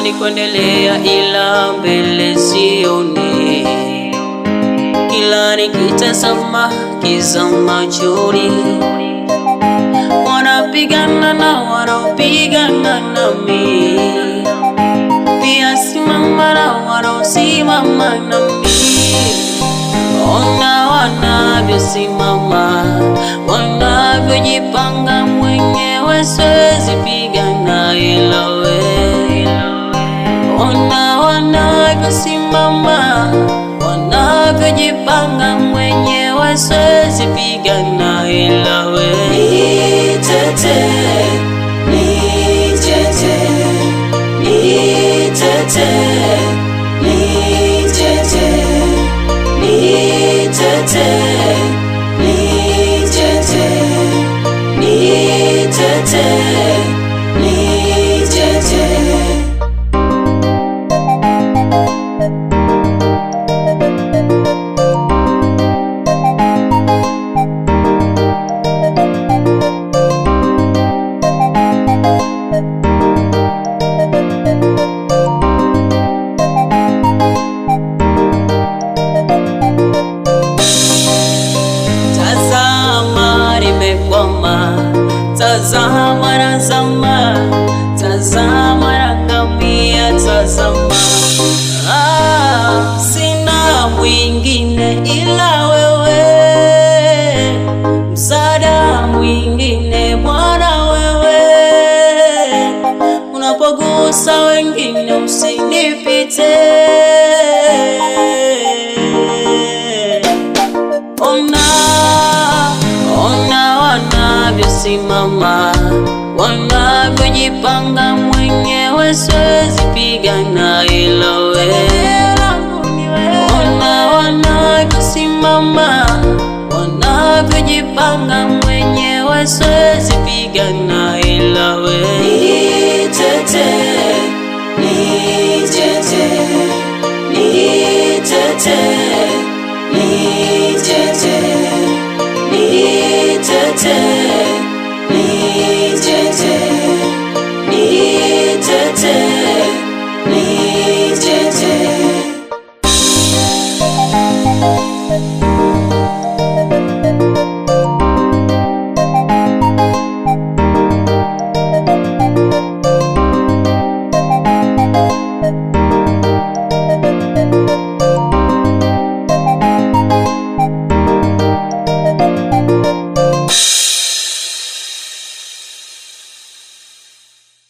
natamani kuendelea ila mbele sioni, kila nikitazama giza machoni. Wanapigana na wanaopigana nami, pia simama na wanaosimama nami. Ona wanavyosimama, wanavyojipanga, mwenyewe siwezi pigana ila wewe. Ona wanavyosimama, wanavyojipanga, mwenyewe siwezi pigana ila wewe. Nitetee, nitetee, nitetee, nitetee, nitetee, nitetee, nitetee, nitetee. Tazama nimekwama, tazama nazama, tazama naangamia, tazama. Sina mwingine ila wewe, msaada mwingine Bwana wewe. Unapogusa wengine usinipite. Ona wanavyosimama, wanavyojipanga, mwenyewe siwezi pigana ila wewe. Ona wanavyosimama, wanavyojipanga, mwenyewe siwezi pigana